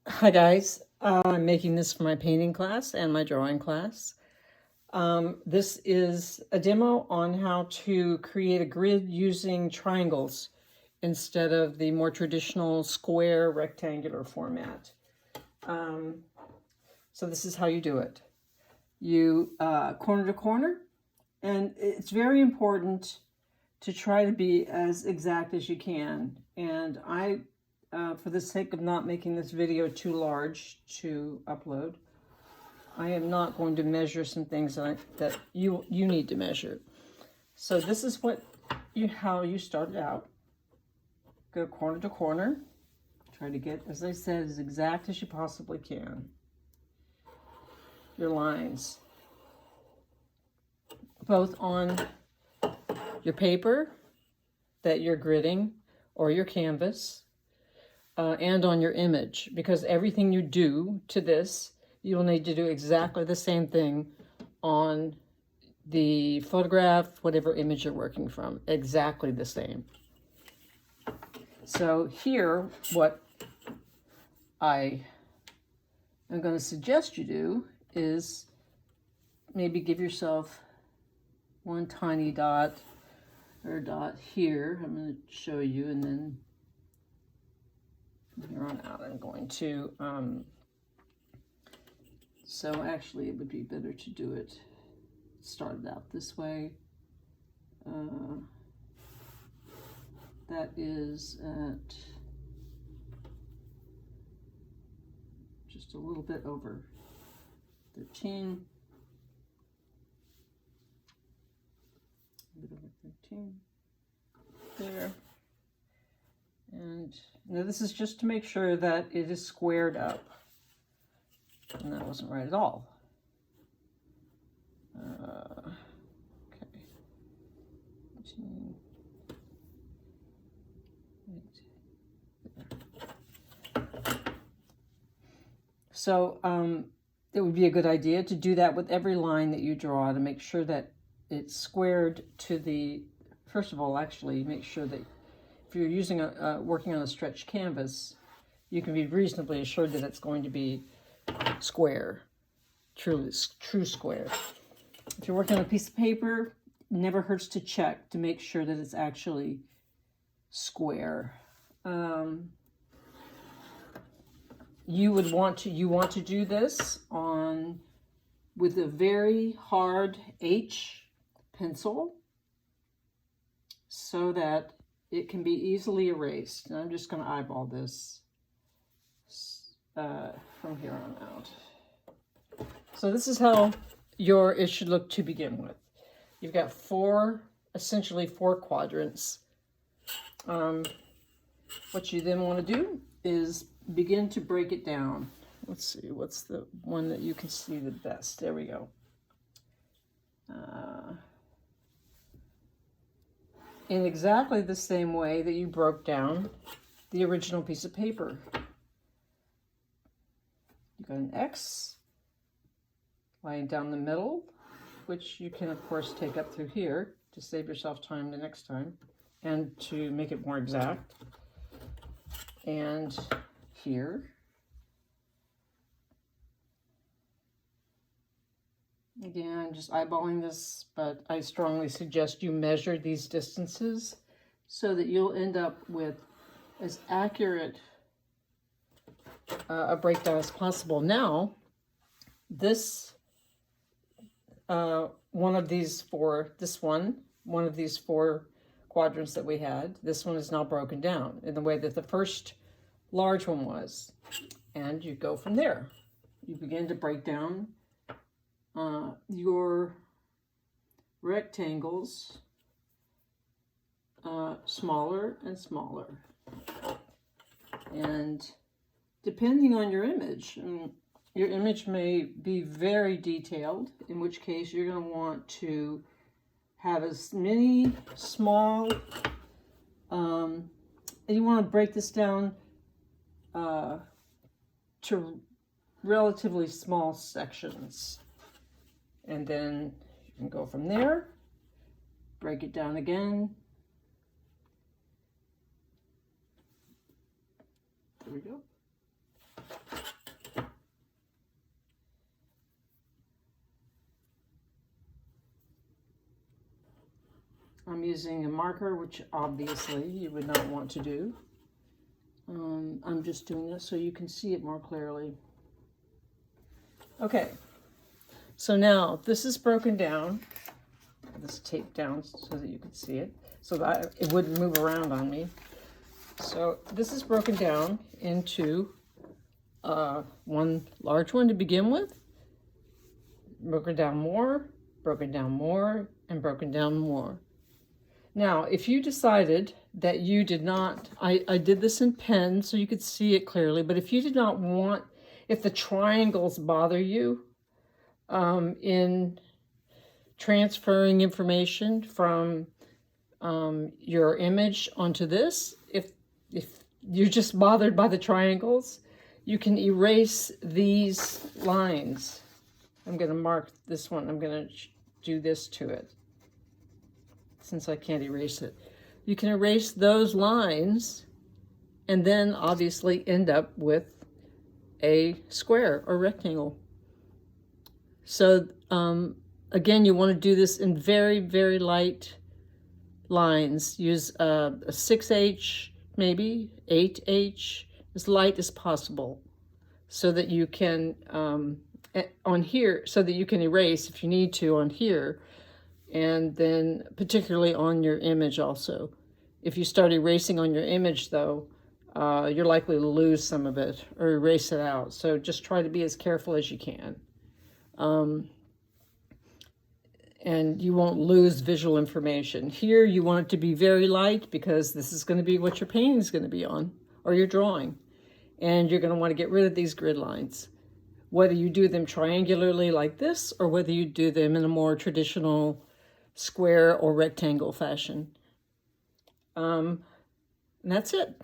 Hi guys, I'm making this for my painting class and my drawing class. This is a demo on how to create a grid using triangles instead of the more traditional square rectangular format. So this is how you do it. You corner to corner, and it's very important to try to be as exact as you can. And I for the sake of not making this video too large to upload, I am not going to measure some things that you need to measure. So this is how you start out. Go corner to corner. Try to get, as I said, as exact as you possibly can. Your lines, both on your paper that you're gridding or your canvas, and on your image, because everything you do to this, you'll need to do exactly the same thing on the photograph, whatever image you're working from, exactly the same. So here, what I am going to suggest you do is maybe give yourself one tiny dot or dot here. I'm going to show you, and then from here on out I'm going to so actually it would be better to do it started out this way. That is at just a little bit over 13. A bit over 13 there. And now this is just to make sure that it is squared up. And that wasn't right at all. Okay. 14. So it would be a good idea to do that with every line that you draw, to make sure that it's squared to the, first of all, actually make sure that if you're using working on a stretched canvas, you can be reasonably assured that it's going to be square, true square. If you're working on a piece of paper, it never hurts to check to make sure that it's actually square. You want to do this with a very hard H pencil so that it can be easily erased. And I'm just going to eyeball this from here on out. So this is how it should look to begin with. You've got essentially four quadrants. What you then want to do is begin to break it down. Let's see, what's the one that you can see the best? There we go. In exactly the same way that you broke down the original piece of paper. You've got an X lying down the middle, which you can, of course, take up through here to save yourself time the next time and to make it more exact. And here. Again, I'm just eyeballing this, but I strongly suggest you measure these distances so that you'll end up with as accurate a breakdown as possible. Now, this one of these four quadrants that we had, this one is now broken down in the way that the first large one was. And you go from there. You begin to break down your rectangles smaller and smaller. And depending on your image, your image may be very detailed, in which case you're going to want to have as many small, and you want to break this down to relatively small sections. And then you can go from there, break it down again. There we go. I'm using a marker, which obviously you would not want to do. I'm just doing this so you can see it more clearly. Okay, so now this is broken down. This tape down so that you can see it, so that it wouldn't move around on me. So this is broken down into one large one to begin with, broken down more, and broken down more. Now, if you decided that you did not, I did this in pen so you could see it clearly, but if you did not want, if the triangles bother you in transferring information from your image onto this, if you're just bothered by the triangles, you can erase these lines. I'm going to mark this one. I'm going to do this to it, since I can't erase it. You can erase those lines and then obviously end up with a square or rectangle. So again, you want to do this in very, very light lines. Use a 6H, maybe 8H, as light as possible, so that you can, on here, so that you can erase if you need to on here, and then particularly on your image also. If you start erasing on your image though, you're likely to lose some of it or erase it out. So just try to be as careful as you can. And you won't lose visual information. Here you want it to be very light because this is going to be what your painting is going to be on, or your drawing. And you're going to want to get rid of these grid lines. Whether you do them triangularly like this, or whether you do them in a more traditional square or rectangle fashion. And that's it.